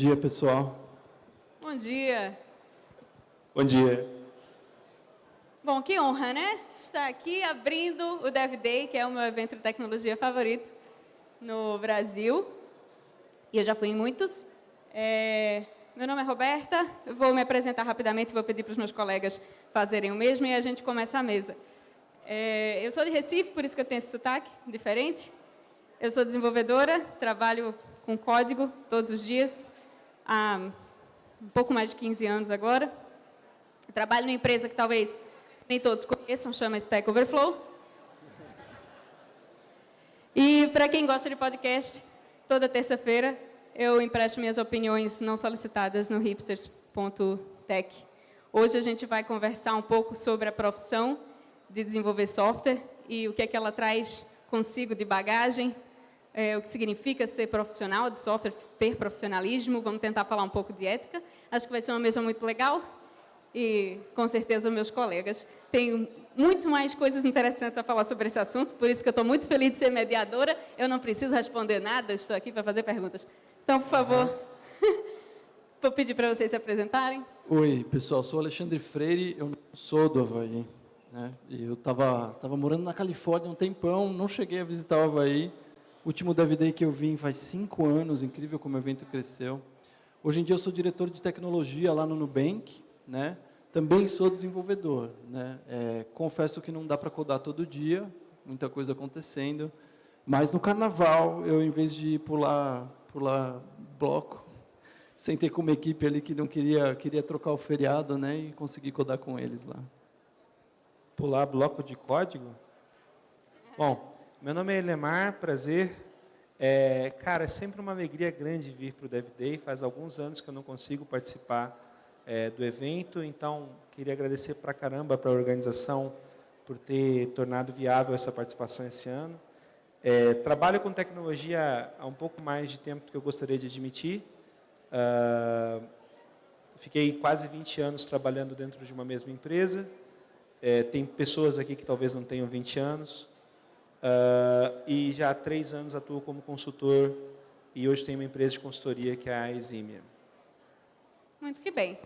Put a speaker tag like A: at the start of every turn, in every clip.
A: dia, pessoal.
B: Bom dia.
C: Bom dia.
B: Bom, que honra, né? Estar aqui abrindo o Dev Day, que é o meu evento de tecnologia favorito no Brasil. E eu já fui em muitos. Meu nome é Roberta, eu vou me apresentar rapidamente, vou pedir para os meus colegas fazerem o mesmo e a gente começa a mesa. Eu sou de Recife, por isso que eu tenho esse sotaque diferente. Eu sou desenvolvedora, trabalho com código todos os dias, há um pouco mais de 15 anos agora. Eu trabalho numa empresa que talvez nem todos conheçam, chama Stack Overflow. E para quem gosta de podcast, toda terça-feira eu empresto minhas opiniões não solicitadas no hipsters.tech. Hoje a gente vai conversar um pouco sobre a profissão de desenvolver software e o que é que ela traz consigo de bagagem, o que significa ser profissional de software, ter profissionalismo. Vamos tentar falar um pouco de ética. Acho que vai ser uma mesa muito legal e, com certeza, meus colegas têm muito mais coisas interessantes a falar sobre esse assunto, por isso que eu estou muito feliz de ser mediadora. Eu não preciso responder nada, estou aqui para fazer perguntas. Então, por favor, vou pedir para vocês se apresentarem.
A: Oi, pessoal, sou Alexandre Freire, eu não sou do Havaí, né? E eu estava morando na Califórnia um tempão, não cheguei a visitar o Havaí. O último Dev Day que eu vim faz 5 anos, incrível como o evento cresceu. Hoje em dia eu sou diretor de tecnologia lá no Nubank, né? Também sou desenvolvedor, né? Confesso que não dá para codar todo dia, muita coisa acontecendo, mas no carnaval, eu, em vez de pular bloco, sentei com uma equipe ali que não queria trocar o feriado, né? E consegui codar com eles lá.
C: Pular bloco de código? Bom, meu nome é Elemar, prazer. Cara, é sempre uma alegria grande vir para o Dev Day. Faz alguns anos que eu não consigo participar do evento, então queria agradecer pra caramba para a organização por ter tornado viável essa participação esse ano. Trabalho com tecnologia há um pouco mais de tempo do que eu gostaria de admitir. Fiquei quase 20 anos trabalhando dentro de uma mesma empresa. Tem pessoas aqui que talvez não tenham 20 anos. E já há 3 anos atuo como consultor e hoje tenho uma empresa de consultoria que é a Eximia.
B: Muito que bem.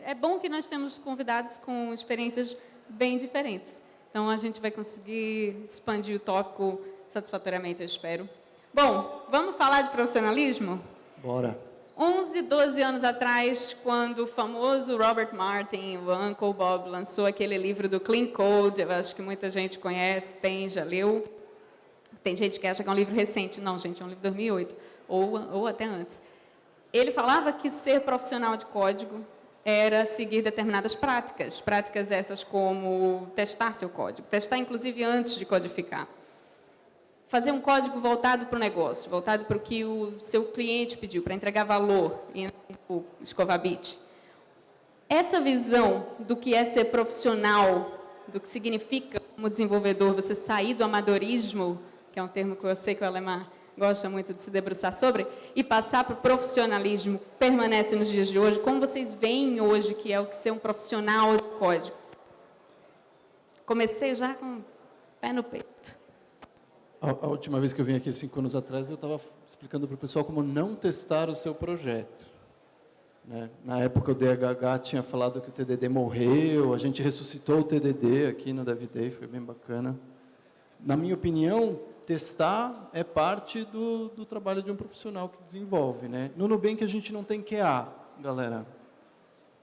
B: É bom que nós temos convidados com experiências bem diferentes. Então, a gente vai conseguir expandir o tópico satisfatoriamente, eu espero. Bom, vamos falar de profissionalismo?
A: Bora.
B: 11, 12 anos atrás, quando o famoso Robert Martin, o Uncle Bob, lançou aquele livro do Clean Code, eu acho que muita gente conhece, já leu. Tem gente que acha que é um livro recente. Não, gente, é um livro de 2008, ou até antes. Ele falava que ser profissional de código era seguir determinadas práticas essas como testar seu código, testar inclusive antes de codificar. Fazer um código voltado para o negócio, voltado para o que o seu cliente pediu, para entregar valor, e não escovar bit. Essa visão do que é ser profissional, do que significa como desenvolvedor, você sair do amadorismo, que é um termo que eu sei que o Alemar gosta muito de se debruçar sobre, e passar para o profissionalismo, permanece nos dias de hoje. Como vocês veem hoje que é o que ser um profissional de código? Comecei já com o pé no peito.
A: A última vez que eu vim aqui, 5 anos atrás, eu estava explicando para o pessoal como não testar o seu projeto, né? Na época, o DHH tinha falado que o TDD morreu, a gente ressuscitou o TDD aqui no Dev Day, foi bem bacana. Na minha opinião, testar é parte do trabalho de um profissional que desenvolve, né? No Nubank, a gente não tem QA, galera.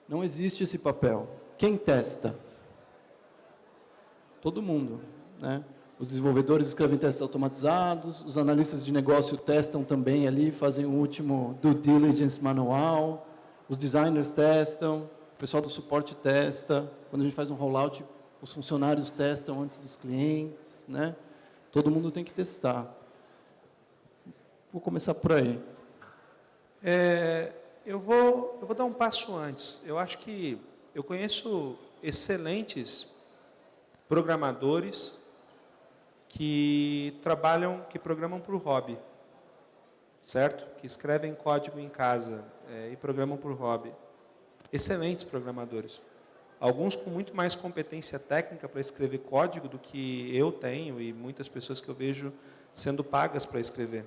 A: Não existe esse papel. Quem testa? Todo mundo, né? Os desenvolvedores escrevem testes automatizados, os analistas de negócio testam também ali, fazem o último due diligence manual, os designers testam, o pessoal do suporte testa, quando a gente faz um rollout, os funcionários testam antes dos clientes, né? Todo mundo tem que testar. Vou começar por aí.
C: Eu vou dar um passo antes. Eu acho que eu conheço excelentes programadores que programam por hobby, certo? Que escrevem código em casa e programam por hobby. Excelentes programadores. Alguns com muito mais competência técnica para escrever código do que eu tenho e muitas pessoas que eu vejo sendo pagas para escrever.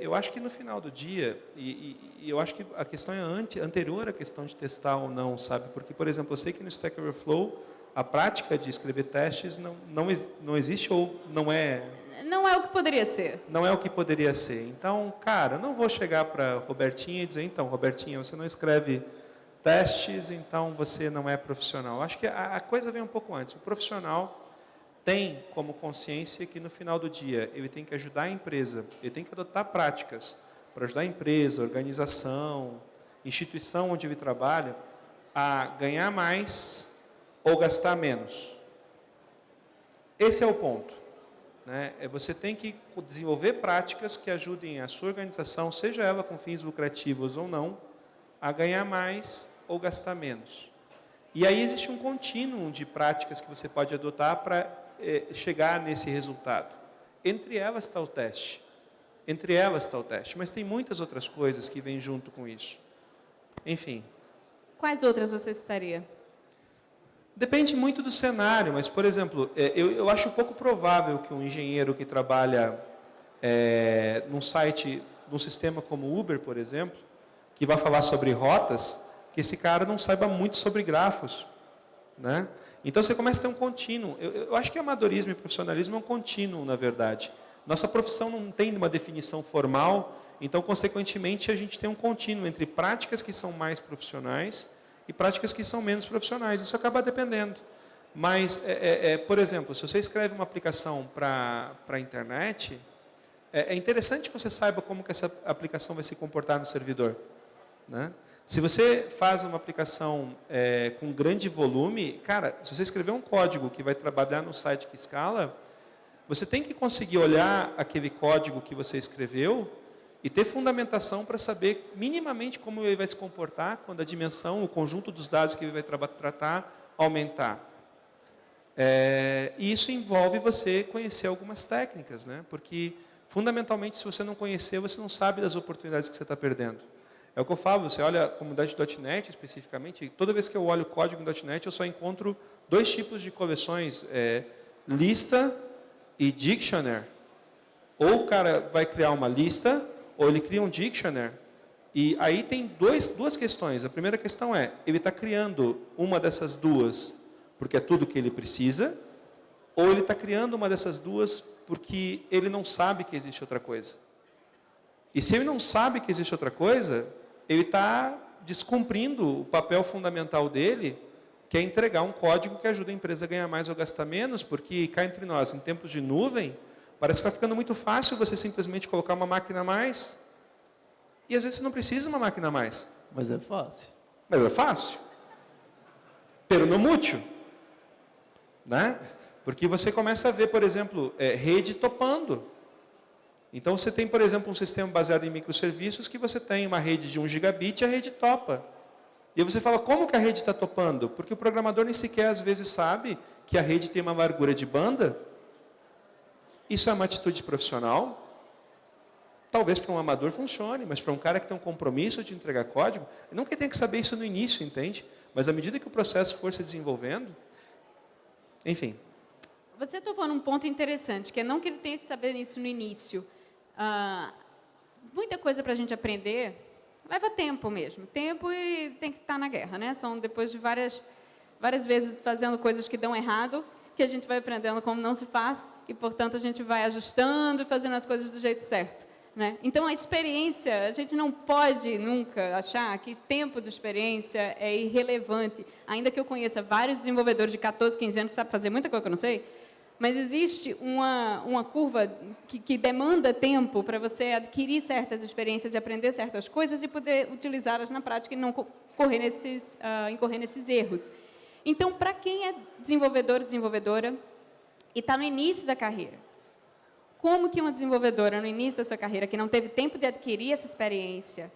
C: eu acho que no final do dia, e eu acho que a questão é anterior à questão de testar ou não, sabe? Porque, por exemplo, eu sei que no Stack Overflow, a prática de escrever testes não existe ou não é...
B: Não é o que poderia ser.
C: Não é o que poderia ser. Então, cara, eu não vou chegar para Robertinha e dizer, então, Robertinha, você não escreve testes, então você não é profissional. Acho que a coisa vem um pouco antes. O profissional tem como consciência que no final do dia ele tem que ajudar a empresa, ele tem que adotar práticas para ajudar a empresa, organização, instituição onde ele trabalha a ganhar mais ou gastar menos. Esse é o ponto. Né? Você tem que desenvolver práticas que ajudem a sua organização, seja ela com fins lucrativos ou não, a ganhar mais ou gastar menos. E aí existe um contínuo de práticas que você pode adotar para chegar nesse resultado. Entre elas está o teste. Entre elas está o teste. Mas tem muitas outras coisas que vêm junto com isso. Enfim.
B: Quais outras você citaria?
C: Depende muito do cenário, mas, por exemplo, eu acho pouco provável que um engenheiro que trabalha num site, num sistema como Uber, por exemplo, que vai falar sobre rotas, que esse cara não saiba muito sobre grafos. Né? Então, você começa a ter um contínuo. Eu acho que amadorismo e profissionalismo é um contínuo, na verdade. Nossa profissão não tem uma definição formal, então, consequentemente, a gente tem um contínuo entre práticas que são mais profissionais e práticas que são menos profissionais. Isso acaba dependendo. Mas, por exemplo, se você escreve uma aplicação para a internet, é interessante que você saiba como que essa aplicação vai se comportar no servidor. Né? Se você faz uma aplicação com grande volume, cara, se você escrever um código que vai trabalhar no site que escala, você tem que conseguir olhar aquele código que você escreveu e ter fundamentação para saber minimamente como ele vai se comportar quando a dimensão, o conjunto dos dados que ele vai tratar, aumentar. E isso envolve você conhecer algumas técnicas, né? Porque, fundamentalmente, se você não conhecer, você não sabe das oportunidades que você está perdendo. É o que eu falo, você olha a comunidade .NET especificamente, toda vez que eu olho o código em .NET, eu só encontro dois tipos de coleções, lista e dictionary. Ou o cara vai criar uma lista, ou ele cria um dictionary, e aí tem duas questões. A primeira questão ele está criando uma dessas duas porque é tudo que ele precisa, ou ele está criando uma dessas duas porque ele não sabe que existe outra coisa. E se ele não sabe que existe outra coisa, ele está descumprindo o papel fundamental dele, que é entregar um código que ajuda a empresa a ganhar mais ou gastar menos, porque cá entre nós, em tempos de nuvem, parece que está ficando muito fácil você simplesmente colocar uma máquina a mais, e às vezes você não precisa de uma máquina a mais.
A: Mas é fácil.
C: Mas é fácil. Pero não mútil. Né? Porque você começa a ver, por exemplo, rede topando. Então, você tem, por exemplo, um sistema baseado em microserviços que você tem uma rede de 1 gigabit e a rede topa. E aí você fala, como que a rede está topando? Porque o programador nem sequer, às vezes, sabe que a rede tem uma largura de banda. Isso é uma atitude profissional. Talvez para um amador funcione, mas para um cara que tem um compromisso de entregar código, não que tenha que saber isso no início, entende? Mas à medida que o processo for se desenvolvendo, enfim.
B: Você tocou num ponto interessante, que é não que ele tenha que saber isso no início. Muita coisa para a gente aprender leva tempo mesmo. Tempo e tem que estar na guerra, né? São depois de várias vezes fazendo coisas que dão errado, que a gente vai aprendendo como não se faz e, portanto, a gente vai ajustando e fazendo as coisas do jeito certo. Né? Então, a experiência, a gente não pode nunca achar que tempo de experiência é irrelevante. Ainda que eu conheça vários desenvolvedores de 14, 15 anos que sabem fazer muita coisa que eu não sei, mas existe uma curva que demanda tempo para você adquirir certas experiências e aprender certas coisas e poder utilizá-las na prática e não incorrer nesses erros. Então, para quem é desenvolvedor ou desenvolvedora e está no início da carreira, como que uma desenvolvedora no início da sua carreira, que não teve tempo de adquirir essa experiência,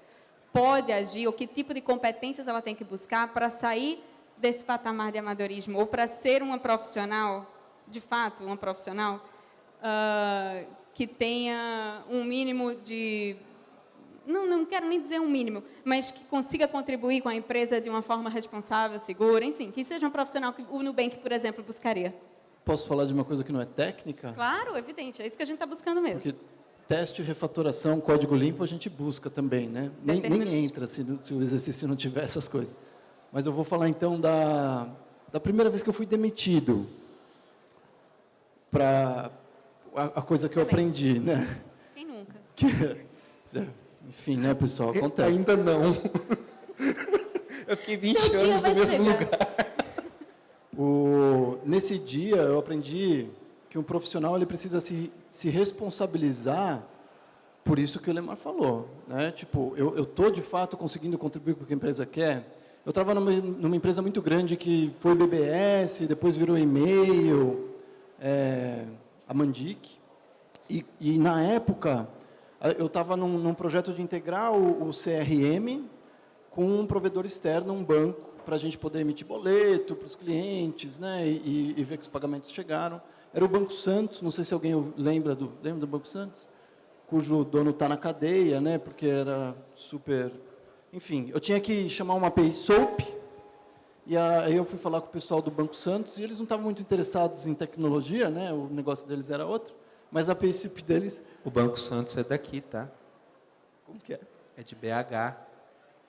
B: pode agir, ou que tipo de competências ela tem que buscar para sair desse patamar de amadorismo, ou para ser uma profissional, de fato, uma profissional, que tenha um mínimo de... Não quero nem dizer um mínimo, mas que consiga contribuir com a empresa de uma forma responsável, segura, enfim, que seja um profissional que o Nubank, por exemplo, buscaria.
A: Posso falar de uma coisa que não é técnica?
B: Claro, evidente, é isso que a gente está buscando mesmo.
A: Porque teste, refatoração, código limpo, a gente busca também, né? Nem entra se o exercício não tiver essas coisas. Mas eu vou falar, então, da primeira vez que eu fui demitido, para a coisa que eu aprendi, né?
B: Quem nunca?
A: Enfim, né, pessoal? Acontece.
C: Ainda não. Eu fiquei 20 anos no mesmo lugar.
A: Nesse dia, eu aprendi que um profissional ele precisa se responsabilizar por isso que o Lemar falou, né? Tipo, eu estou, de fato, conseguindo contribuir com o que a empresa quer. Eu estava numa empresa muito grande que foi BBS, depois virou e-mail, a Mandic. E na época, eu estava num projeto de integrar o CRM com um provedor externo, um banco, para a gente poder emitir boleto para os clientes, né, e ver que os pagamentos chegaram. Era o Banco Santos, não sei se alguém lembra do Banco Santos, cujo dono está na cadeia, né, porque era super... Enfim, eu tinha que chamar uma API SOAP, e aí eu fui falar com o pessoal do Banco Santos, e eles não estavam muito interessados em tecnologia, né, o negócio deles era outro, mas a API SOAP deles...
C: O Banco Santos é daqui, tá?
A: Como que é?
C: É de BH.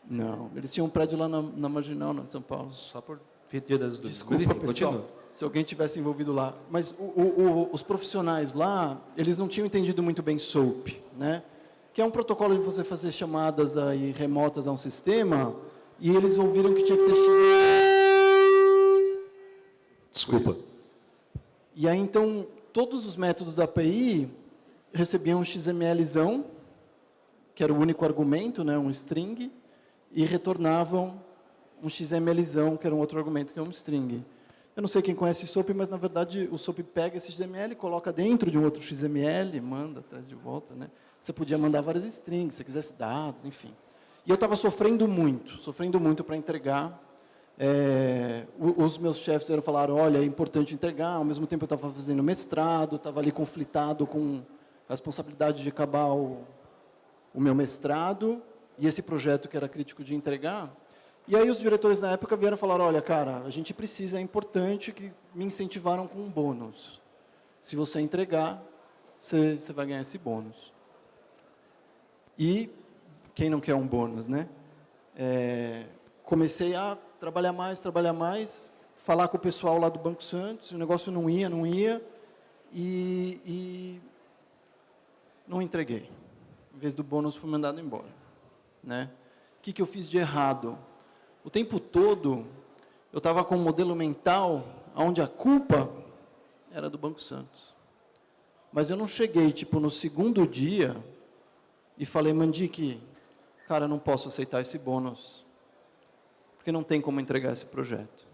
A: Não, eles tinham um prédio lá na Marginal, em São Paulo.
C: Só por dia das dúvidas.
A: Desculpa,
C: Mas, enfim,
A: pessoal,
C: continua.
A: se alguém tivesse envolvido lá. Mas os profissionais lá, eles não tinham entendido muito bem SOAP, né? Que é um protocolo de você fazer chamadas aí remotas a um sistema, e eles ouviram que tinha que ter XML.
C: Desculpa.
A: E aí, então, todos os métodos da API recebiam um XMLzão, que era o único argumento, né, um string, e retornavam um XMLzão, que era um outro argumento, que é um string. Eu não sei quem conhece SOAP, mas, na verdade, o SOAP pega esse XML, coloca dentro de um outro XML, manda, traz de volta, né? Você podia mandar várias strings, se quisesse dados, enfim. E eu estava sofrendo muito para entregar. Os meus chefes falaram, olha, é importante entregar, ao mesmo tempo eu estava fazendo mestrado, estava ali conflitado com a responsabilidade de acabar o meu mestrado, e esse projeto que era crítico de entregar. E aí os diretores na época vieram falar, olha, cara, a gente precisa, é importante, que me incentivaram com um bônus. Se você entregar, você vai ganhar esse bônus. E quem não quer um bônus, né? Comecei a trabalhar mais, falar com o pessoal lá do Banco Santos, o negócio não ia, e não entreguei. Em vez do bônus, fui mandado embora, né? O que eu fiz de errado? O tempo todo, eu estava com um modelo mental onde a culpa era do Banco Santos. Mas eu não cheguei, tipo, no segundo dia e falei, Mandic, cara, eu não posso aceitar esse bônus, porque não tem como entregar esse projeto,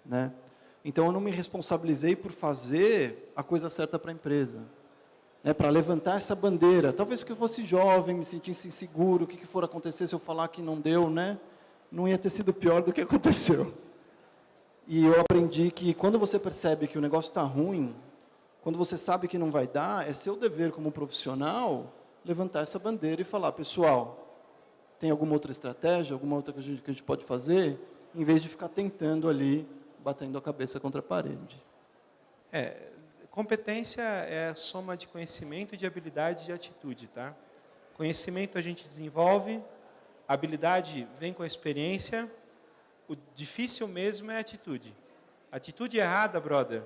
A: né? Então, eu não me responsabilizei por fazer a coisa certa para a empresa, né, para levantar essa bandeira. Talvez porque eu fosse jovem, me sentisse inseguro, o que for acontecer se eu falar que não deu, né? Não ia ter sido pior do que aconteceu. E eu aprendi que quando você percebe que o negócio está ruim, quando você sabe que não vai dar, é seu dever como profissional levantar essa bandeira e falar, pessoal, tem alguma outra estratégia, alguma outra que a gente pode fazer, em vez de ficar tentando ali, batendo a cabeça contra a parede.
C: Competência é a soma de conhecimento, de habilidade e de atitude, tá? Conhecimento a gente desenvolve, habilidade vem com a experiência, o difícil mesmo é a atitude. Atitude errada, brother,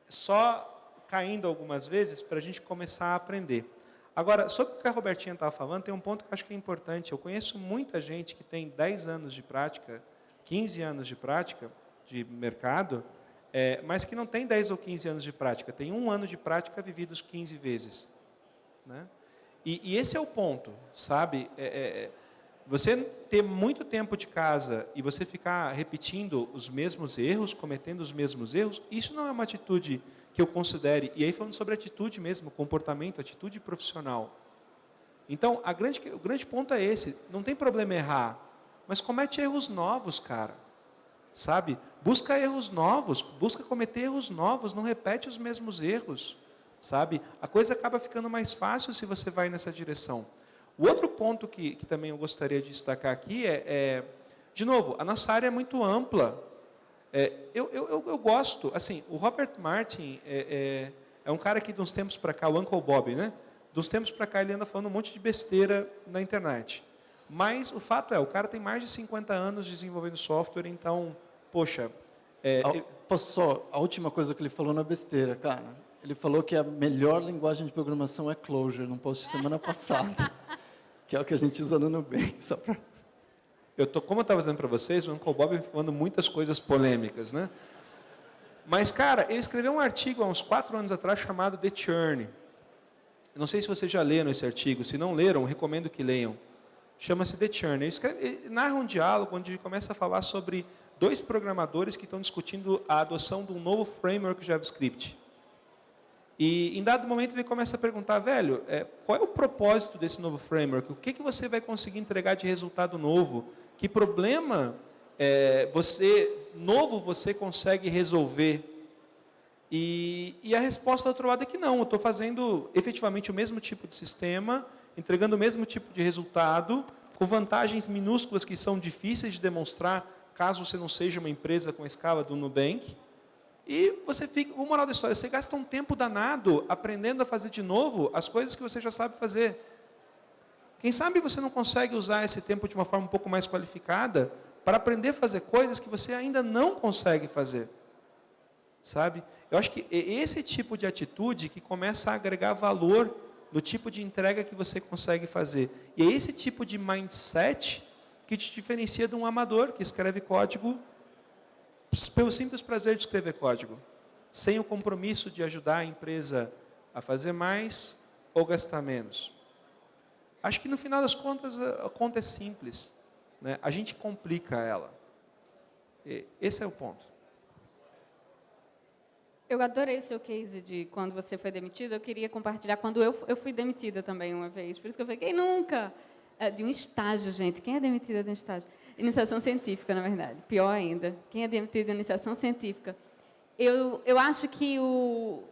C: só caindo algumas vezes para a gente começar a aprender. Agora, sobre o que a Robertinha estava falando, tem um ponto que eu acho que é importante. Eu conheço muita gente que tem 10 anos de prática, 15 anos de prática de mercado, mas que não tem 10 ou 15 anos de prática, tem 1 ano de prática vividos 15 vezes. Né? E esse é o ponto, sabe? Você ter muito tempo de casa e você ficar repetindo os mesmos erros, cometendo os mesmos erros, isso não é uma atitude que eu considere, e aí falando sobre atitude mesmo, comportamento, atitude profissional. Então, o grande ponto é esse, não tem problema errar, mas comete erros novos, cara. Sabe? Busca erros novos, busca cometer erros novos, não repete os mesmos erros. Sabe? A coisa acaba ficando mais fácil se você vai nessa direção. O outro ponto que também eu gostaria de destacar aqui de novo, a nossa área é muito ampla. Eu gosto, assim, o Robert Martin é é um cara que, de uns tempos para cá, o Uncle Bob, né? De uns tempos para cá, ele anda falando um monte de besteira na internet. Mas o fato é, o cara tem mais de 50 anos desenvolvendo software, então, poxa...
A: Posso só, a última coisa que ele falou na besteira, cara. Ele falou que a melhor linguagem de programação é Clojure, num post de semana passada. Que é o que a gente usa no Nubank, só para...
C: Como eu estava dizendo para vocês, o Uncle Bob falando muitas coisas polêmicas, né? Mas, cara, ele escreveu um artigo há uns 4 anos atrás chamado The Churn. Não sei se vocês já leram esse artigo. Se não leram, recomendo que leiam. Chama-se The Churn. Ele narra um diálogo onde ele começa a falar sobre 2 programadores que estão discutindo a adoção de um novo framework JavaScript. E, em dado momento, ele começa a perguntar, velho, qual é o propósito desse novo framework? O que você vai conseguir entregar de resultado novo? Que problema você consegue resolver? E a resposta do outro lado é que não, eu estou fazendo efetivamente o mesmo tipo de sistema, entregando o mesmo tipo de resultado, com vantagens minúsculas que são difíceis de demonstrar, caso você não seja uma empresa com a escala do Nubank. E você fica, o moral da história, você gasta um tempo danado aprendendo a fazer de novo as coisas que você já sabe fazer. Quem sabe você não consegue usar esse tempo de uma forma um pouco mais qualificada para aprender a fazer coisas que você ainda não consegue fazer. Sabe? Eu acho que é esse tipo de atitude que começa a agregar valor no tipo de entrega que você consegue fazer. E é esse tipo de mindset que te diferencia de um amador que escreve código pelo simples prazer de escrever código, sem o compromisso de ajudar a empresa a fazer mais ou gastar menos. Acho que no final das contas a conta é simples, né? A gente complica ela. Esse é o ponto.
B: Eu adorei o seu case de quando você foi demitida. Eu queria compartilhar quando eu fui demitida também uma vez. Por isso que eu falei, quem nunca? De um estágio, gente. Quem é demitida de um estágio? Iniciação científica, na verdade. Pior ainda. Quem é demitido de iniciação científica? Eu acho que o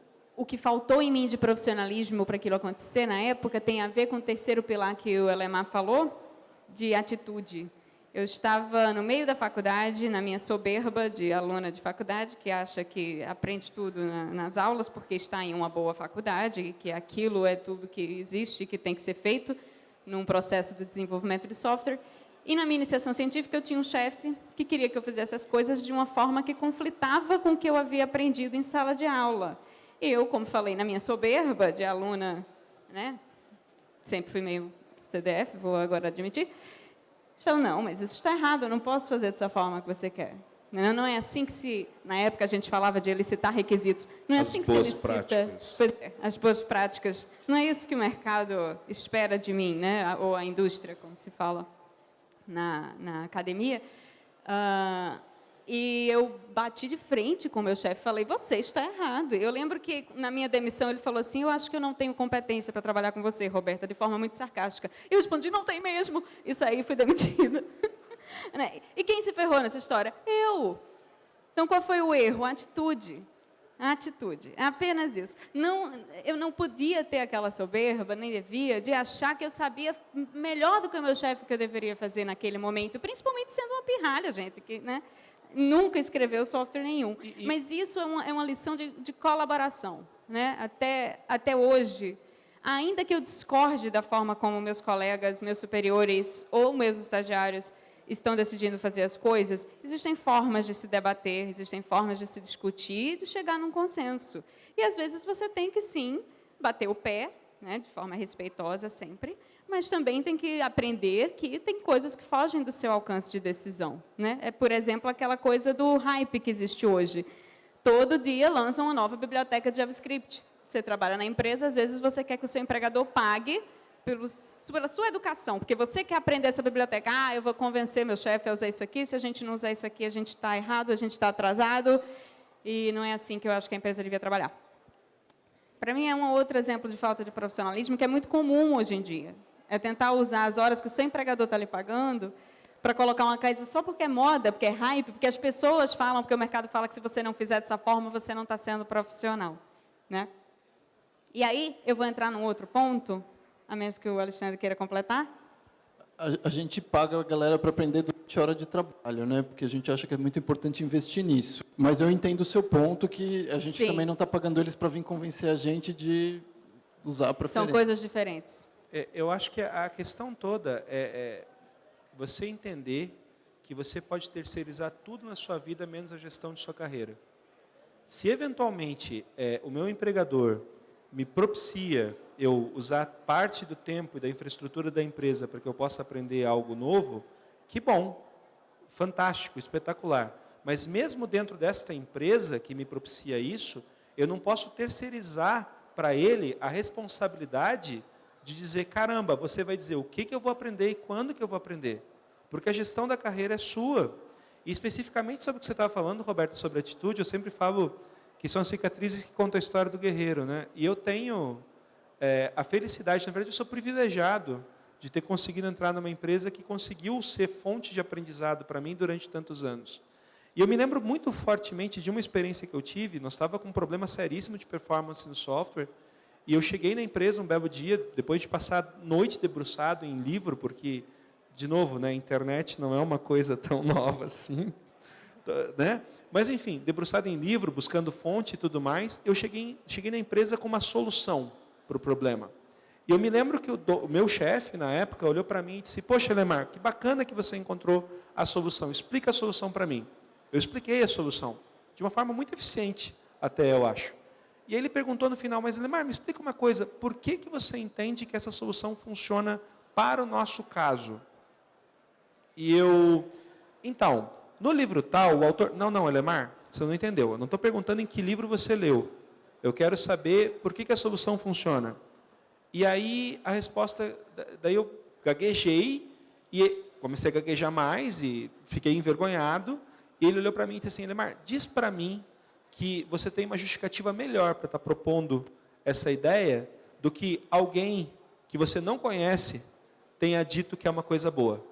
B: que faltou em mim de profissionalismo para aquilo acontecer na época tem a ver com o terceiro pilar que o Elemar falou, de atitude. Eu estava no meio da faculdade, na minha soberba de aluna de faculdade, que acha que aprende tudo nas aulas porque está em uma boa faculdade, e que aquilo é tudo que existe, que tem que ser feito num processo de desenvolvimento de software. E na minha iniciação científica eu tinha um chefe que queria que eu fizesse as coisas de uma forma que conflitava com o que eu havia aprendido em sala de aula. Eu, como falei, na minha soberba de aluna, né, sempre fui meio CDF, vou agora admitir, falei, não, mas isso está errado, eu não posso fazer dessa forma que você quer. Não é assim que na época a gente falava de elicitar requisitos, não é assim que se elicita as boas práticas. Não é isso que o mercado espera de mim, né? Ou a indústria, como se fala na academia. E eu bati de frente com o meu chefe, falei, você está errado. Eu lembro que, na minha demissão, ele falou assim, eu acho que eu não tenho competência para trabalhar com você, Roberta, de forma muito sarcástica. Eu respondi, não tem mesmo. Isso aí, fui demitida. E quem se ferrou nessa história? Eu. Então, qual foi o erro? A atitude. A atitude. É apenas isso. Eu não podia ter aquela soberba, nem devia, de achar que eu sabia melhor do que o meu chefe que eu deveria fazer naquele momento, principalmente sendo uma pirralha, gente, que, né, nunca escreveu software nenhum. Mas isso é uma lição de colaboração. Né? Até hoje, ainda que eu discorde da forma como meus colegas, meus superiores ou meus estagiários estão decidindo fazer as coisas, existem formas de se debater, existem formas de se discutir e de chegar num consenso. E, às vezes, você tem que, sim, bater o pé, né, de forma respeitosa sempre, mas também tem que aprender que tem coisas que fogem do seu alcance de decisão. Né? Por exemplo, aquela coisa do hype que existe hoje. Todo dia lançam uma nova biblioteca de JavaScript. Você trabalha na empresa, às vezes você quer que o seu empregador pague pela sua educação, porque você quer aprender essa biblioteca. Eu vou convencer meu chefe a usar isso aqui, se a gente não usar isso aqui, a gente está errado, a gente está atrasado, e não é assim que eu acho que a empresa devia trabalhar. Para mim, é um outro exemplo de falta de profissionalismo que é muito comum hoje em dia. É tentar usar as horas que o seu empregador está lhe pagando para colocar uma coisa só porque é moda, porque é hype, porque as pessoas falam, porque o mercado fala que se você não fizer dessa forma, você não está sendo profissional. Né? E aí, eu vou entrar num outro ponto, a menos que o Alexandre queira completar.
A: A gente paga a galera para aprender durante a hora de trabalho, né? Porque a gente acha que é muito importante investir nisso. Mas eu entendo o seu ponto, que a gente
B: Sim.
A: também não está pagando eles para vir convencer a gente de usar a preferência.
B: São coisas diferentes.
C: Eu acho que a questão toda é você entender que você pode terceirizar tudo na sua vida, menos a gestão de sua carreira. Se, eventualmente, o meu empregador me propicia eu usar parte do tempo e da infraestrutura da empresa para que eu possa aprender algo novo, que bom, fantástico, espetacular. Mas mesmo dentro desta empresa que me propicia isso, eu não posso terceirizar para ele a responsabilidade de dizer, caramba, você vai dizer o que eu vou aprender e quando que eu vou aprender. Porque a gestão da carreira é sua. E especificamente sobre o que você estava falando, Roberto, sobre atitude, eu sempre falo que são as cicatrizes que contam a história do guerreiro, né? E eu tenho a felicidade, na verdade eu sou privilegiado de ter conseguido entrar numa empresa que conseguiu ser fonte de aprendizado para mim durante tantos anos. E eu me lembro muito fortemente de uma experiência que eu tive, nós estávamos com um problema seríssimo de performance no software, e eu cheguei na empresa um belo dia, depois de passar noite debruçado em livro, porque, de novo, né, a internet não é uma coisa tão nova assim, né? Mas, enfim, debruçado em livro, buscando fonte e tudo mais, eu cheguei na empresa com uma solução para o problema. E eu me lembro que o meu chefe, na época, olhou para mim e disse, poxa, Lemar, que bacana que você encontrou a solução, explica a solução para mim. Eu expliquei a solução, de uma forma muito eficiente, até eu acho. E aí ele perguntou no final, mas Lemar, me explica uma coisa, por que você entende que essa solução funciona para o nosso caso? E eu, então, no livro tal, o autor... Não, Lemar, você não entendeu. Eu não estou perguntando em que livro você leu. Eu quero saber por que a solução funciona. E aí, a resposta... Daí eu gaguejei, e comecei a gaguejar mais, e fiquei envergonhado. E ele olhou para mim e disse assim, Lemar, diz para mim que você tem uma justificativa melhor para estar propondo essa ideia do que alguém que você não conhece tenha dito que é uma coisa boa.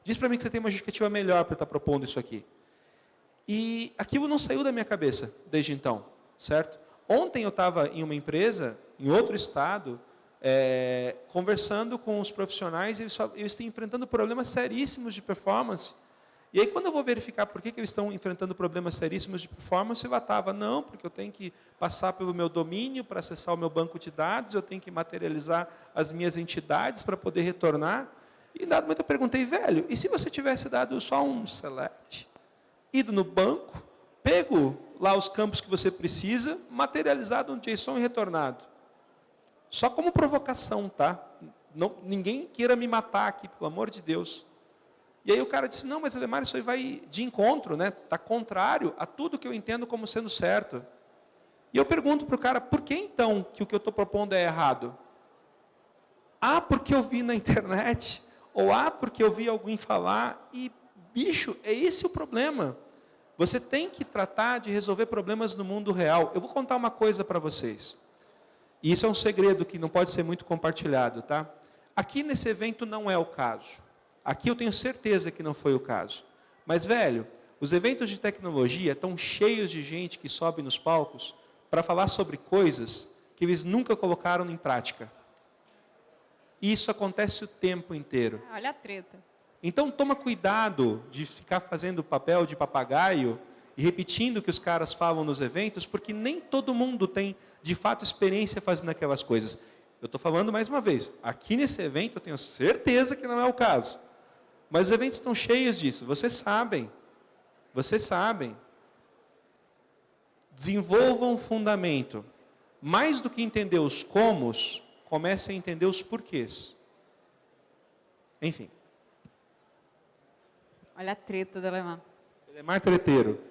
C: Diz para mim que você tem uma justificativa melhor para estar propondo isso aqui. E aquilo não saiu da minha cabeça desde então, certo? Ontem eu estava em uma empresa, em outro estado, conversando com os profissionais, e eles estão enfrentando problemas seríssimos de performance. E aí, quando eu vou verificar por que eles estão enfrentando problemas seríssimos de performance, eu estava, não, porque eu tenho que passar pelo meu domínio para acessar o meu banco de dados, eu tenho que materializar as minhas entidades para poder retornar. E, em dado momento, eu perguntei, velho, e se você tivesse dado só um select, ido no banco, pego lá os campos que você precisa, materializado um JSON e retornado? Só como provocação, tá? Não, ninguém queira me matar aqui, pelo amor de Deus. E aí o cara disse, não, mas Lemar, isso aí vai de encontro, né? Está contrário a tudo que eu entendo como sendo certo. E eu pergunto para o cara, por que então que o que eu estou propondo é errado? Ah, porque eu vi na internet, ou porque eu vi alguém falar, e, bicho, é esse o problema. Você tem que tratar de resolver problemas no mundo real. Eu vou contar uma coisa para vocês. E isso é um segredo que não pode ser muito compartilhado, tá? Aqui nesse evento não é o caso. Aqui eu tenho certeza que não foi o caso. Mas, velho, os eventos de tecnologia estão cheios de gente que sobe nos palcos para falar sobre coisas que eles nunca colocaram em prática. E isso acontece o tempo inteiro.
B: Olha a treta.
C: Então, toma cuidado de ficar fazendo papel de papagaio e repetindo o que os caras falam nos eventos, porque nem todo mundo tem, de fato, experiência fazendo aquelas coisas. Eu estou falando mais uma vez, aqui nesse evento eu tenho certeza que não é o caso. Mas os eventos estão cheios disso, vocês sabem. Vocês sabem. Desenvolvam um fundamento. Mais do que entender os comos, comecem a entender os porquês. Enfim.
B: Olha a treta da Lemar.
C: Lemar treteiro.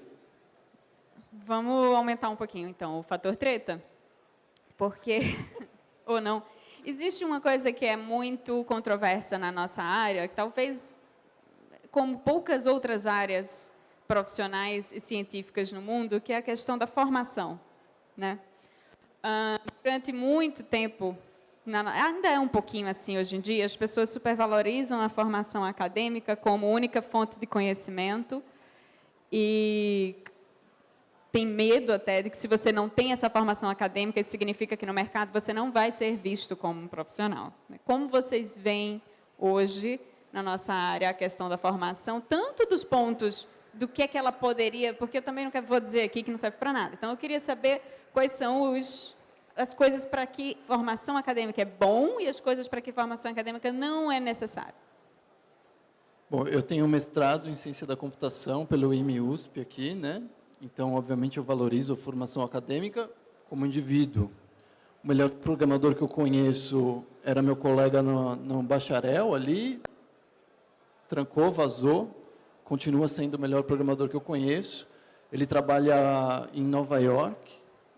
B: Vamos aumentar um pouquinho, então, o fator treta. Porque, ou não, existe uma coisa que é muito controversa na nossa área, que talvez, como poucas outras áreas profissionais e científicas no mundo, que é a questão da formação, né? Durante muito tempo, ainda é um pouquinho assim hoje em dia, as pessoas supervalorizam a formação acadêmica como única fonte de conhecimento e tem medo até de que, se você não tem essa formação acadêmica, isso significa que no mercado você não vai ser visto como um profissional. Como vocês veem hoje na nossa área a questão da formação, tanto dos pontos do que é que ela poderia, porque eu também não vou dizer aqui que não serve para nada. Então, eu queria saber quais são as coisas para que formação acadêmica é bom e as coisas para que formação acadêmica não é necessária.
A: Bom, eu tenho um mestrado em ciência da computação pelo IME-USP aqui, né? Então, obviamente, eu valorizo a formação acadêmica como indivíduo. O melhor programador que eu conheço era meu colega no bacharel ali, trancou, vazou, continua sendo o melhor programador que eu conheço. Ele trabalha em Nova York,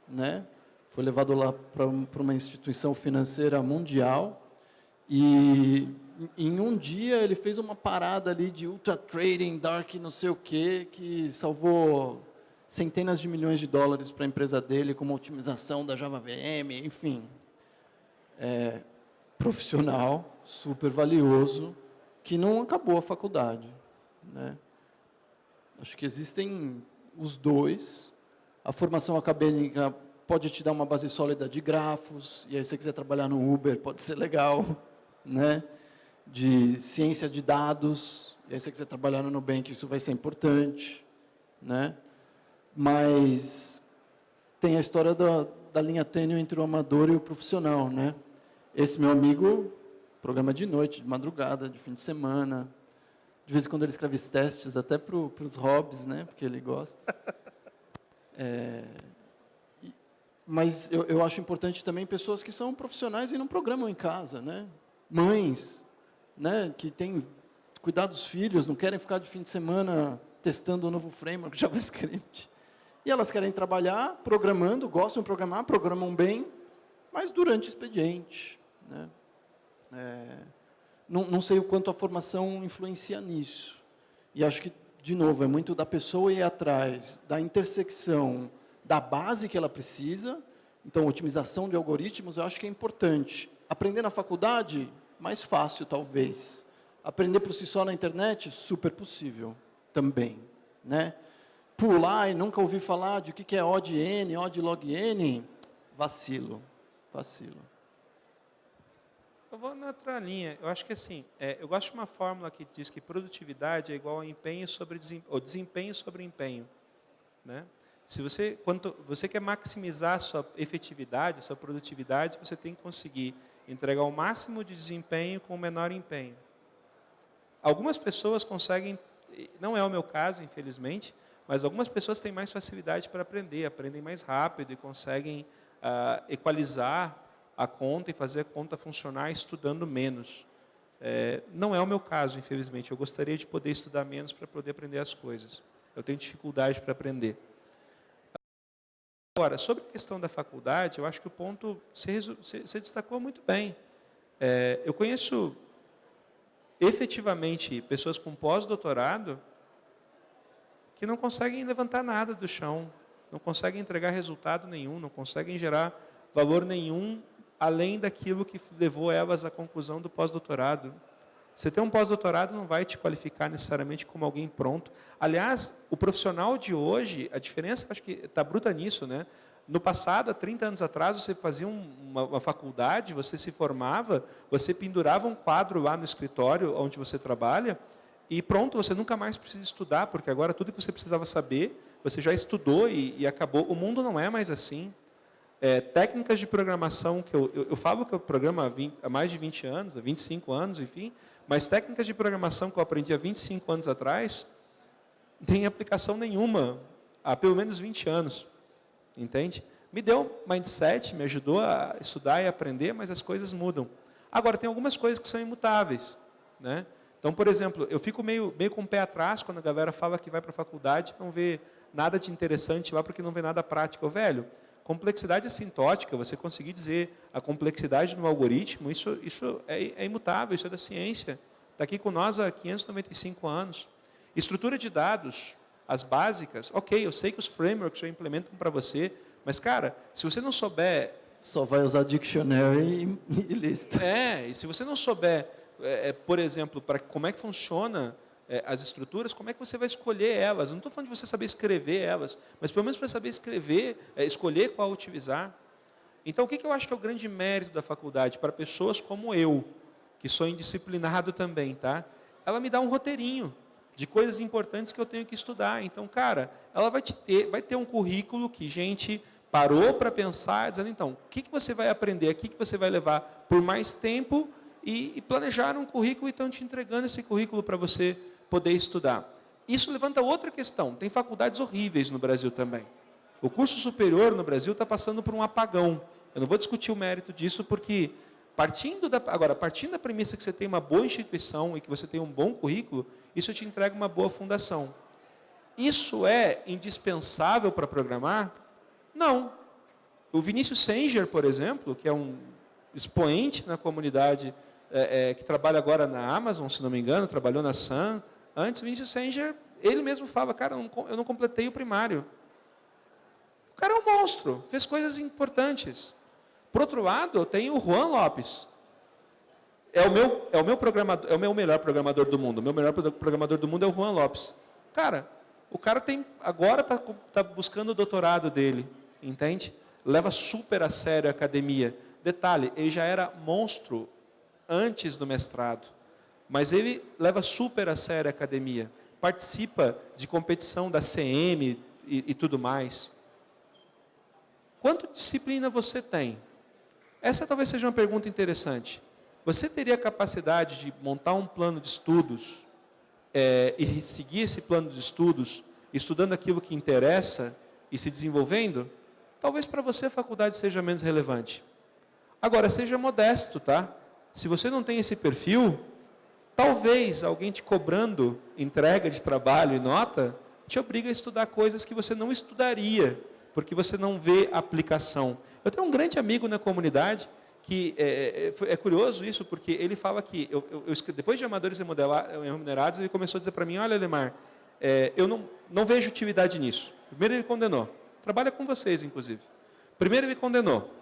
A: né? Foi levado lá para uma instituição financeira mundial e em um dia ele fez uma parada ali de ultra trading, dark não sei o quê, que salvou centenas de milhões de dólares para a empresa dele, como otimização da Java VM, enfim. Profissional, super valioso, que não acabou a faculdade, né? Acho que existem os dois. A formação acadêmica pode te dar uma base sólida de grafos, e aí se você quiser trabalhar no Uber, pode ser legal, né? De ciência de dados, e aí se você quiser trabalhar no Nubank, isso vai ser importante, né? Mas tem a história da linha tênue entre o amador e o profissional, né? Esse meu amigo programa de noite, de madrugada, de fim de semana. De vez em quando ele escreve testes até para os hobbies, né? Porque ele gosta. Mas eu acho importante também pessoas que são profissionais e não programam em casa, né? Mães, né? Que têm cuidar dos filhos, não querem ficar de fim de semana testando o novo framework JavaScript. E elas querem trabalhar programando, gostam de programar, programam bem, mas durante o expediente, né? Não sei o quanto a formação influencia nisso. E acho que, de novo, é muito da pessoa ir atrás da intersecção da base que ela precisa. Então, otimização de algoritmos, eu acho que é importante. Aprender na faculdade, mais fácil, talvez. Aprender por si só na internet, super possível também, né? Pular e nunca ouvir falar de o que é ODN, ODlogN, vacilo.
C: Eu vou na outra linha. Eu acho que assim, eu gosto de uma fórmula que diz que produtividade é igual a empenho sobre desempenho sobre empenho, né? Quando você quer maximizar a sua efetividade, a sua produtividade, você tem que conseguir entregar o máximo de desempenho com o menor empenho. Algumas pessoas conseguem, não é o meu caso, infelizmente, mas algumas pessoas têm mais facilidade para aprendem mais rápido e conseguem equalizar a conta e fazer a conta funcionar estudando menos. Não é o meu caso, infelizmente. Eu gostaria de poder estudar menos para poder aprender as coisas. Eu tenho dificuldade para aprender. Agora, sobre a questão da faculdade, eu acho que o ponto você destacou muito bem. Eu conheço efetivamente pessoas com pós-doutorado que não conseguem levantar nada do chão, não conseguem entregar resultado nenhum, não conseguem gerar valor nenhum além daquilo que levou elas à conclusão do pós-doutorado. Você ter um pós-doutorado não vai te qualificar necessariamente como alguém pronto. Aliás, o profissional de hoje, a diferença, acho que está bruta nisso, né? No passado, há 30 anos atrás, você fazia uma faculdade, você se formava, você pendurava um quadro lá no escritório onde você trabalha e pronto, você nunca mais precisa estudar, porque agora tudo que você precisava saber, você já estudou e acabou. O mundo não é mais assim. Técnicas de programação, que eu falo que eu programo há mais de 20 anos, há 25 anos, enfim, mas técnicas de programação que eu aprendi há 25 anos atrás, não tem aplicação nenhuma há pelo menos 20 anos, entende? Me deu mindset, me ajudou a estudar e aprender, mas as coisas mudam. Agora, tem algumas coisas que são imutáveis, né? Então, por exemplo, eu fico meio com o pé atrás quando a galera fala que vai para a faculdade e não vê nada de interessante lá porque não vê nada prático. Velho, complexidade assintótica, você conseguir dizer a complexidade de um algoritmo, isso é imutável, isso é da ciência. Está aqui com nós há 595 anos. Estrutura de dados, as básicas, ok, eu sei que os frameworks já implementam para você, mas, cara, se você não souber...
A: Só vai usar dictionary e lista.
C: E se você não souber, por exemplo, como é que funciona as estruturas, como é que você vai escolher elas? Eu não estou falando de você saber escrever elas, mas pelo menos para saber escrever, escolher qual utilizar. Então, o que eu acho que é o grande mérito da faculdade para pessoas como eu, que sou indisciplinado também, tá? ela me dá um roteirinho de coisas importantes que eu tenho que estudar. Então, cara, ela vai ter um currículo que gente parou para pensar, dizendo, então, o que você vai aprender aqui, que você vai levar por mais tempo, e planejar um currículo e estão te entregando esse currículo para você poder estudar. Isso levanta outra questão. Tem faculdades horríveis no Brasil também. O curso superior no Brasil está passando por um apagão. Eu não vou discutir o mérito disso, porque partindo da premissa que você tem uma boa instituição e que você tem um bom currículo, isso te entrega uma boa fundação. Isso é indispensável para programar? Não. O Vinícius Sanger, por exemplo, que é um expoente na comunidade, que trabalha agora na Amazon, se não me engano, trabalhou na Sun. Antes, Vinícius Sanger, ele mesmo fala, cara, eu não completei o primário. O cara é um monstro, fez coisas importantes. Por outro lado, eu tenho o Juan Lopes. É o meu melhor programador do mundo. O meu melhor programador do mundo é o Juan Lopes. Cara, o cara agora está buscando o doutorado dele, entende? Leva super a sério a academia. Detalhe, ele já era monstro antes do mestrado, mas ele leva super a sério a academia. Participa de competição da CM e tudo mais. Quanto disciplina você tem? Essa talvez seja uma pergunta interessante. Você teria a capacidade de montar um plano de estudos e seguir esse plano de estudos, estudando aquilo que interessa e se desenvolvendo? Talvez para você a faculdade seja menos relevante. Agora, seja modesto, tá? Se você não tem esse perfil, talvez alguém te cobrando entrega de trabalho e nota, te obriga a estudar coisas que você não estudaria, porque você não vê aplicação. Eu tenho um grande amigo na comunidade, que é curioso isso, porque ele fala que, depois de Amadores Remunerados, ele começou a dizer para mim, olha, Lemar, eu não vejo utilidade nisso. Primeiro ele condenou. Trabalha com vocês, inclusive. Primeiro ele condenou.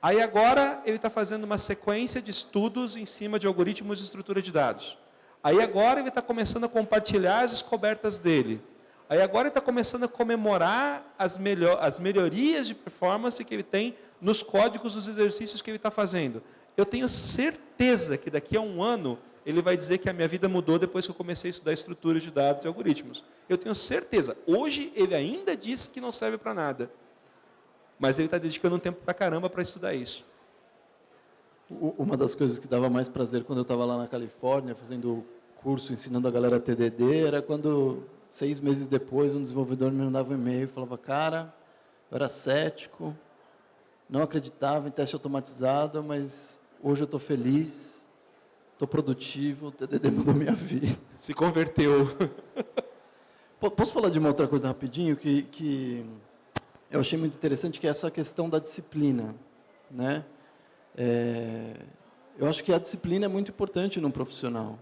C: Aí agora ele está fazendo uma sequência de estudos em cima de algoritmos de estrutura de dados. Aí agora ele está começando a compartilhar as descobertas dele. Aí agora ele está começando a comemorar as melhorias de performance que ele tem nos códigos dos exercícios que ele está fazendo. Eu tenho certeza que daqui a um ano ele vai dizer que a minha vida mudou depois que eu comecei a estudar estruturas de dados e algoritmos. Eu tenho certeza. Hoje ele ainda diz que não serve para nada. Mas ele está dedicando um tempo para caramba para estudar isso.
A: Uma das coisas que dava mais prazer quando eu estava lá na Califórnia, fazendo curso, ensinando a galera TDD, era quando, 6 meses depois, um desenvolvedor me mandava um e-mail e falava, cara, eu era cético, não acreditava em teste automatizado, mas hoje eu estou feliz, estou produtivo, o TDD mudou minha vida.
C: Se converteu.
A: Posso falar de uma outra coisa rapidinho que eu achei muito interessante, que é essa questão da disciplina, né? Eu acho que a disciplina é muito importante num profissional,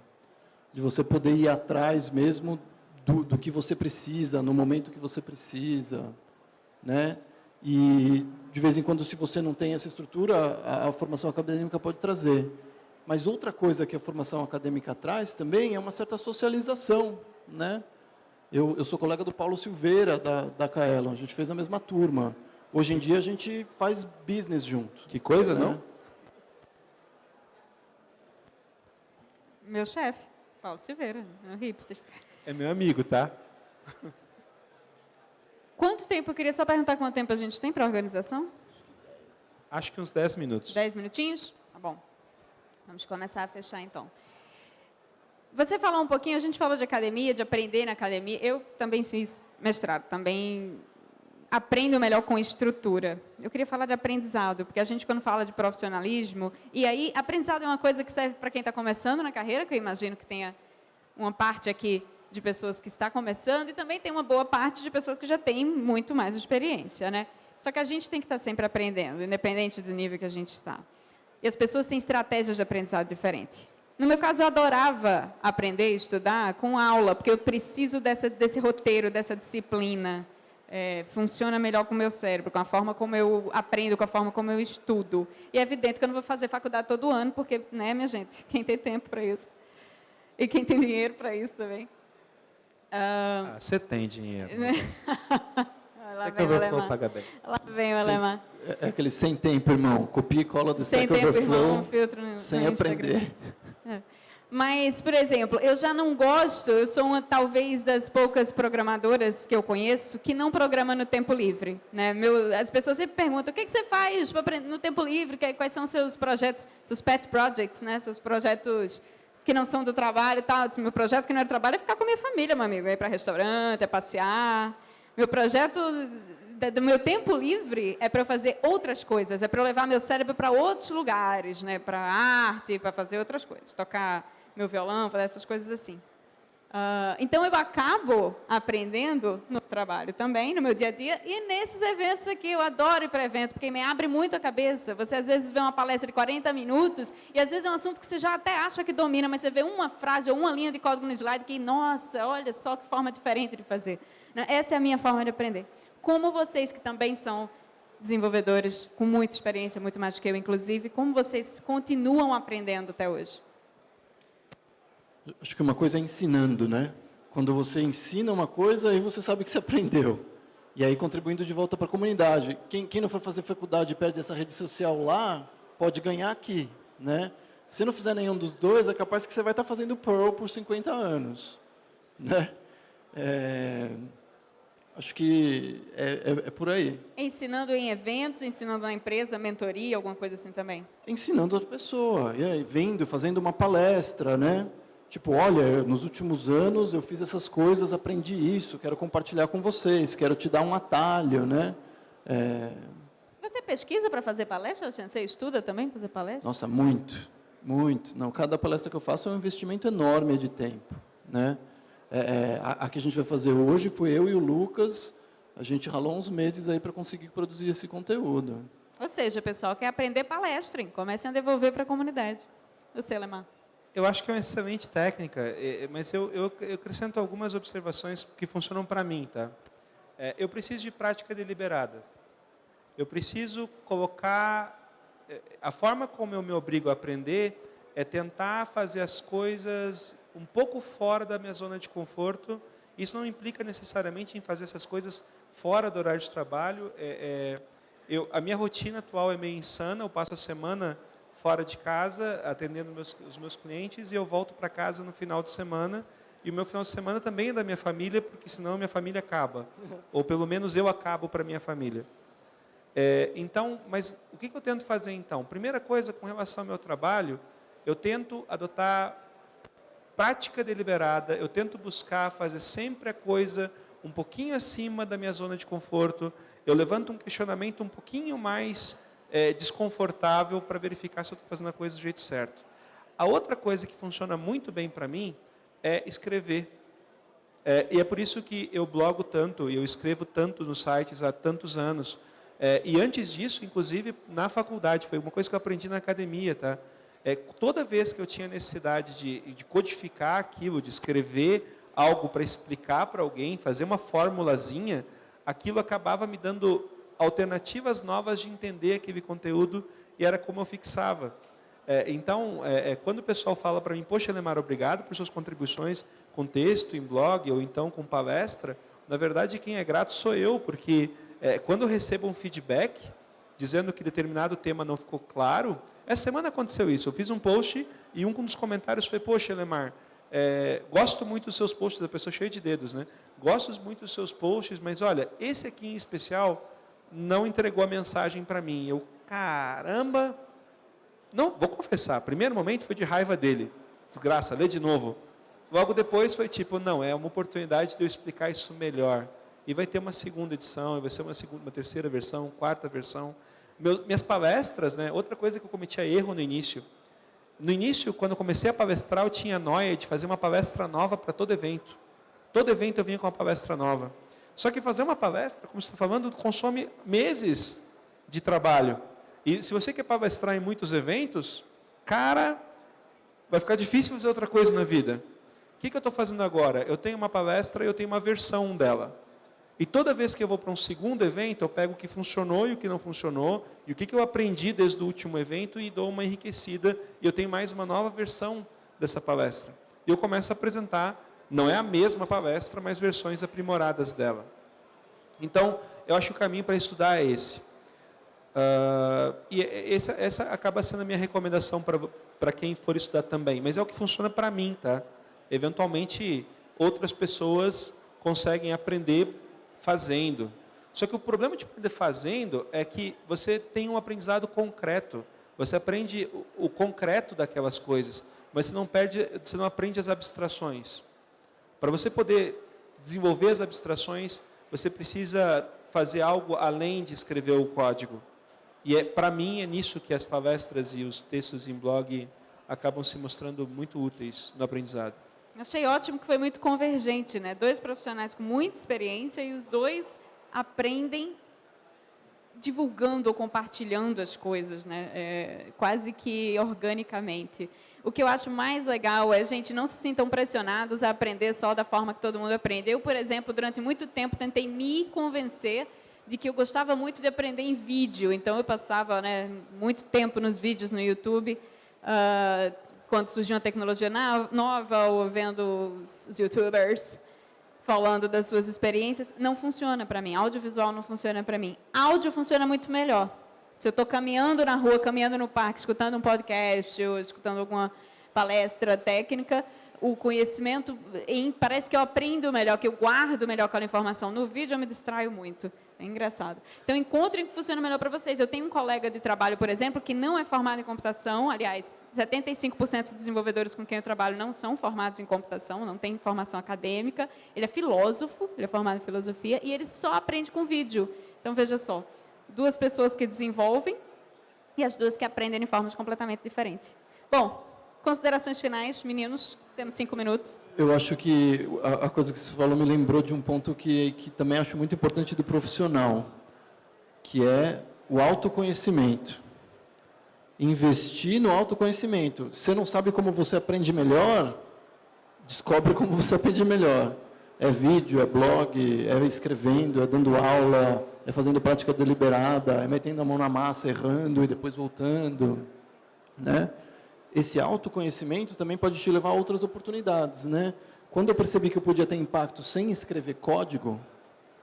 A: de você poder ir atrás mesmo do que você precisa, no momento que você precisa, né? E, de vez em quando, se você não tem essa estrutura, a formação acadêmica pode trazer. Mas outra coisa que a formação acadêmica traz também é uma certa socialização, né? Eu sou colega do Paulo Silveira, da Kaelon, a gente fez a mesma turma. Hoje em dia, a gente faz business junto.
C: Que coisa,
A: né?
C: não?
B: Meu chefe, Paulo Silveira, hipsters.
C: É meu amigo, tá?
B: Quanto tempo, eu queria só perguntar quanto tempo a gente tem para a organização?
C: Acho que uns 10 minutos.
B: 10 minutinhos? Tá bom. Vamos começar a fechar, então. Você falou um pouquinho, a gente falou de academia, de aprender na academia. Eu também fiz mestrado, também aprendo melhor com estrutura. Eu queria falar de aprendizado, porque a gente, quando fala de profissionalismo, e aí, aprendizado é uma coisa que serve para quem está começando na carreira, que eu imagino que tenha uma parte aqui de pessoas que está começando, e também tem uma boa parte de pessoas que já têm muito mais experiência, né? Só que a gente tem que estar sempre aprendendo, independente do nível que a gente está. E as pessoas têm estratégias de aprendizado diferentes. No meu caso, eu adorava aprender e estudar com aula, porque eu preciso desse roteiro, dessa disciplina. Funciona melhor com o meu cérebro, com a forma como eu aprendo, com a forma como eu estudo. E é evidente que eu não vou fazer faculdade todo ano, porque, né, minha gente, quem tem tempo para isso? E quem tem dinheiro para isso também?
C: Você tem dinheiro.
B: Lá
C: Stack
B: vem o
C: Overflow
B: alemão.
C: paga bem.
B: Lá vem o alemão.
A: É aquele sem tempo, irmão. Copia e cola do
B: Sem
A: Stack
B: tempo,
A: Overflow,
B: irmão, filtro no
A: sem
B: Instagram.
A: aprender.
B: Mas, por exemplo, eu já não gosto, eu sou talvez das poucas programadoras que eu conheço que não programa no tempo livre. Né? As pessoas sempre perguntam, o que você faz no tempo livre? Quais são os seus projetos, seus pet projects, né? Seus projetos que não são do trabalho e tal. Meu projeto que não é do trabalho é ficar com a minha família, meu amigo. É ir para restaurante, é passear. Meu projeto do meu tempo livre é para eu fazer outras coisas, é para eu levar meu cérebro para outros lugares, né? Para arte, para fazer outras coisas, tocar meu violão, fazer essas coisas assim. Então, eu acabo aprendendo no trabalho também, no meu dia a dia, e nesses eventos aqui. Eu adoro ir para evento, porque me abre muito a cabeça. Você, às vezes, vê uma palestra de 40 minutos, e, às vezes, é um assunto que você já até acha que domina, mas você vê uma frase ou uma linha de código no slide que, nossa, olha só que forma diferente de fazer. Essa é a minha forma de aprender. Como vocês, que também são desenvolvedores com muita experiência, muito mais do que eu, inclusive, como vocês continuam aprendendo até hoje?
A: Acho que uma coisa é ensinando, né? Quando você ensina uma coisa, aí você sabe que você aprendeu. E aí contribuindo de volta para a comunidade. Quem não for fazer faculdade e perde essa rede social lá, pode ganhar aqui, né? Se não fizer nenhum dos dois, é capaz que você vai estar fazendo Perl por 50 anos, né? Acho que é por aí.
B: Ensinando em eventos, ensinando na empresa, mentoria, alguma coisa assim também?
A: Ensinando a pessoa, e aí, fazendo uma palestra, né? Tipo, olha, nos últimos anos eu fiz essas coisas, aprendi isso, quero compartilhar com vocês, quero te dar um atalho, né?
B: Você pesquisa para fazer palestra, Alexandre? Você estuda também para fazer palestra?
A: Nossa, muito, muito. Não, cada palestra que eu faço é um investimento enorme de tempo, né? A que a gente vai fazer hoje foi eu e o Lucas, a gente ralou uns meses aí para conseguir produzir esse conteúdo.
B: Ou seja, pessoal, quer aprender palestra, comecem a devolver para a comunidade. Você, Lemar?
C: Eu acho que é uma excelente técnica, mas eu acrescento algumas observações que funcionam para mim, tá? Eu preciso de prática deliberada. Eu preciso colocar... A forma como eu me obrigo a aprender é tentar fazer as coisas um pouco fora da minha zona de conforto. Isso não implica necessariamente em fazer essas coisas fora do horário de trabalho. A minha rotina atual é meio insana, eu passo a semana fora de casa, atendendo os meus clientes, e eu volto para casa no final de semana. E o meu final de semana também é da minha família, porque senão a minha família acaba. Ou pelo menos eu acabo para a minha família. Mas o que eu tento fazer então? Primeira coisa, com relação ao meu trabalho, eu tento adotar prática deliberada, eu tento buscar fazer sempre a coisa um pouquinho acima da minha zona de conforto. Eu levanto um questionamento um pouquinho mais desconfortável para verificar se eu estou fazendo a coisa do jeito certo. A outra coisa que funciona muito bem para mim é escrever. E é por isso que eu blogo tanto, e eu escrevo tanto nos sites há tantos anos. E antes disso, inclusive, na faculdade, foi uma coisa que eu aprendi na academia, tá? Toda vez que eu tinha necessidade de codificar aquilo, de escrever algo para explicar para alguém, fazer uma formulazinha, aquilo acabava me dando alternativas novas de entender aquele conteúdo, e era como eu fixava. Quando o pessoal fala para mim, poxa, Lemar, obrigado por suas contribuições com texto, em blog, ou então com palestra, na verdade, quem é grato sou eu, porque quando eu recebo um feedback, dizendo que determinado tema não ficou claro, essa semana aconteceu isso, eu fiz um post, e um dos comentários foi, poxa, Lemar, gosto muito dos seus posts, da pessoa cheia de dedos, né? Gosto muito dos seus posts, mas olha, esse aqui em especial não entregou a mensagem para mim. Eu, caramba, não, vou confessar, primeiro momento foi de raiva dele, desgraça, lê de novo. Logo depois foi tipo, não, é uma oportunidade de eu explicar isso melhor. E vai ter uma segunda edição, vai ser uma terceira versão, quarta versão. Minhas palestras, né, outra coisa que eu cometia erro no início. No início, quando eu comecei a palestrar, eu tinha noia de fazer uma palestra nova para todo evento. Todo evento eu vinha com uma palestra nova. Só que fazer uma palestra, como você está falando, consome meses de trabalho. E se você quer palestrar em muitos eventos, cara, vai ficar difícil fazer outra coisa na vida. O que eu estou fazendo agora? Eu tenho uma palestra e eu tenho uma versão dela. E toda vez que eu vou para um segundo evento, eu pego o que funcionou e o que não funcionou, e o que eu aprendi desde o último evento, e dou uma enriquecida, e eu tenho mais uma nova versão dessa palestra. E eu começo a apresentar, não é a mesma palestra, mas versões aprimoradas dela. Então, eu acho que o caminho para estudar é esse. Essa acaba sendo a minha recomendação para quem for estudar também, mas é o que funciona para mim, tá? Eventualmente, outras pessoas conseguem aprender fazendo. Só que o problema de aprender fazendo é que você tem um aprendizado concreto. Você aprende o concreto daquelas coisas, mas você não aprende as abstrações. Para você poder desenvolver as abstrações, você precisa fazer algo além de escrever o código. E para mim é nisso que as palestras e os textos em blog acabam se mostrando muito úteis no aprendizado.
B: Achei ótimo que foi muito convergente, né? 2 profissionais com muita experiência e os 2 aprendem divulgando ou compartilhando as coisas, né? Quase que organicamente. O que eu acho mais legal é, gente, não se sintam pressionados a aprender só da forma que todo mundo aprende. Eu, por exemplo, durante muito tempo tentei me convencer de que eu gostava muito de aprender em vídeo. Então, eu passava, né, muito tempo nos vídeos no YouTube, quando surgiu uma tecnologia nova, ou vendo os YouTubers falando das suas experiências. Não funciona para mim. Audiovisual não funciona para mim. Áudio funciona muito melhor. Se eu estou caminhando na rua, caminhando no parque, escutando um podcast ou escutando alguma palestra técnica, o conhecimento, parece que eu aprendo melhor, que eu guardo melhor aquela informação. No vídeo eu me distraio muito. É engraçado. Então, encontrem o que funciona melhor para vocês. Eu tenho um colega de trabalho, por exemplo, que não é formado em computação. Aliás, 75% dos desenvolvedores com quem eu trabalho não são formados em computação, não tem formação acadêmica. Ele é filósofo, ele é formado em filosofia, e ele só aprende com vídeo. Então, veja só, 2 pessoas que desenvolvem e as 2 que aprendem de formas completamente diferentes. Bom, considerações finais, meninos, temos 5 minutos.
A: Eu acho que a coisa que você falou me lembrou de um ponto que também acho muito importante do profissional, que é o autoconhecimento. Investir no autoconhecimento. Se você não sabe como você aprende melhor, descobre como você aprende melhor. É vídeo, é blog, é escrevendo, é dando aula, é fazendo prática deliberada, é metendo a mão na massa, errando e depois voltando, né? Esse autoconhecimento também pode te levar a outras oportunidades, né? Quando eu percebi que eu podia ter impacto sem escrever código,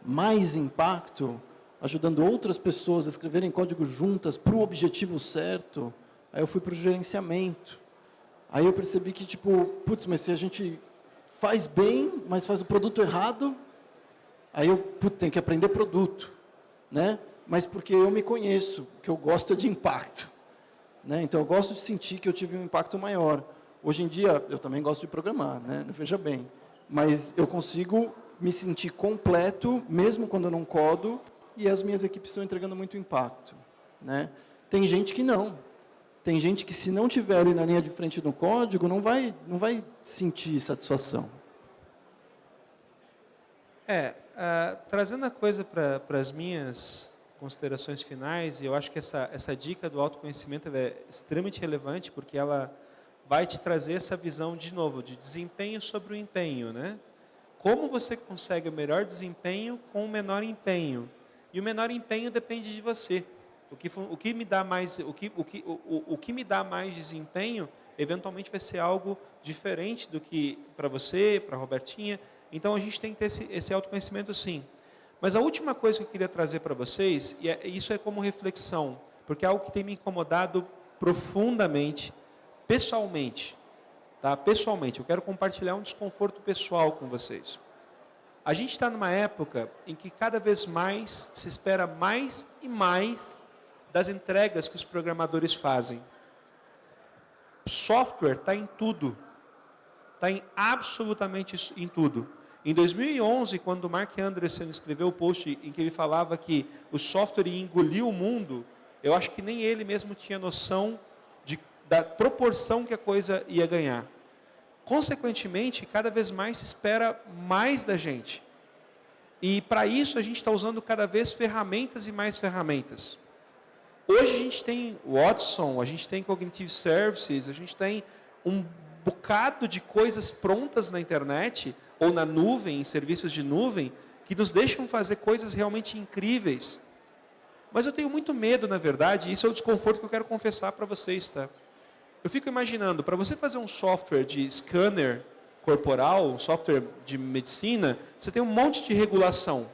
A: mais impacto, ajudando outras pessoas a escreverem código juntas para o objetivo certo, aí eu fui para o gerenciamento. Aí eu percebi que, tipo, putz, mas se a gente faz bem, mas faz o produto errado, aí eu tenho que aprender produto, né? Mas porque eu me conheço, que eu gosto é de impacto. Né? Então, eu gosto de sentir que eu tive um impacto maior. Hoje em dia, eu também gosto de programar, né? Veja bem. Mas eu consigo me sentir completo, mesmo quando eu não codo, e as minhas equipes estão entregando muito impacto. Né? Tem gente que não. Tem gente que, se não tiver ali na linha de frente do código, não vai sentir satisfação.
C: Trazendo a coisa para as minhas considerações finais, e eu acho que essa dica do autoconhecimento é extremamente relevante, porque ela vai te trazer essa visão, de novo, de desempenho sobre o empenho, né? Como você consegue o melhor desempenho com o menor empenho? E o menor empenho depende de você. O que me dá mais desempenho, eventualmente vai ser algo diferente do que para você, para a Robertinha. Então, a gente tem que ter esse autoconhecimento, sim. Mas a última coisa que eu queria trazer para vocês, e isso é como reflexão, porque é algo que tem me incomodado profundamente, pessoalmente. Tá? Pessoalmente, eu quero compartilhar um desconforto pessoal com vocês. A gente está numa época em que cada vez mais se espera mais e mais das entregas que os programadores fazem. Software está em tudo. Está em absolutamente em tudo. Em 2011, quando o Mark Andreessen escreveu o post em que ele falava que o software ia engolir o mundo, eu acho que nem ele mesmo tinha noção da proporção que a coisa ia ganhar. Consequentemente, cada vez mais se espera mais da gente. E para isso a gente está usando cada vez ferramentas e mais ferramentas. Hoje a gente tem Watson, a gente tem Cognitive Services, a gente tem um bocado de coisas prontas na internet ou na nuvem, em serviços de nuvem, que nos deixam fazer coisas realmente incríveis. Mas eu tenho muito medo, na verdade, e isso é o desconforto que eu quero confessar para vocês, tá? Eu fico imaginando, para você fazer um software de scanner corporal, um software de medicina, você tem um monte de regulação.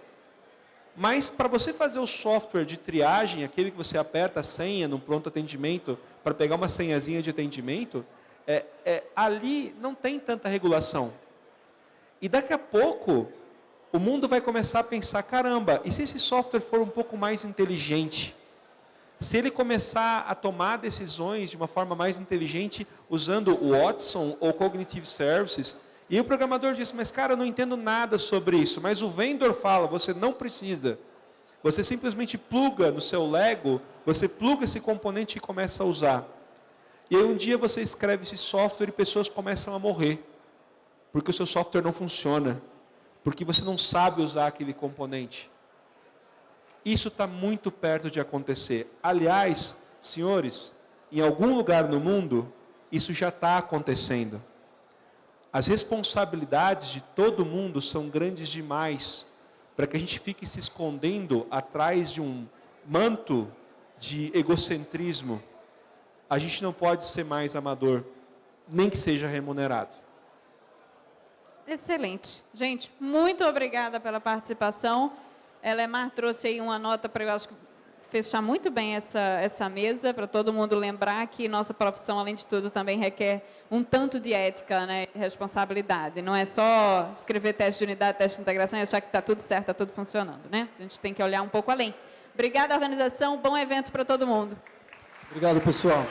C: Mas para você fazer o software de triagem, aquele que você aperta a senha no pronto atendimento para pegar uma senhazinha de atendimento, ali não tem tanta regulação. E daqui a pouco, o mundo vai começar a pensar, caramba, e se esse software for um pouco mais inteligente? Se ele começar a tomar decisões de uma forma mais inteligente, usando o Watson ou Cognitive Services, e o programador diz, mas cara, eu não entendo nada sobre isso, mas o vendor fala, você não precisa. Você simplesmente pluga no seu Lego, você pluga esse componente e começa a usar. E aí um dia você escreve esse software e pessoas começam a morrer, porque o seu software não funciona, porque você não sabe usar aquele componente. Isso está muito perto de acontecer. Aliás, senhores, em algum lugar no mundo, isso já está acontecendo. As responsabilidades de todo mundo são grandes demais para que a gente fique se escondendo atrás de um manto de egocentrismo. A gente não pode ser mais amador, nem que seja remunerado.
B: Excelente. Gente, muito obrigada pela participação. Elemar trouxe aí uma nota para, eu acho que, fechar muito bem essa mesa, para todo mundo lembrar que nossa profissão, além de tudo, também requer um tanto de ética, né, e responsabilidade. Não é só escrever teste de unidade, teste de integração e achar que está tudo certo, está tudo funcionando, né? A gente tem que olhar um pouco além. Obrigada, organização. Bom evento para todo mundo.
A: Obrigado, pessoal.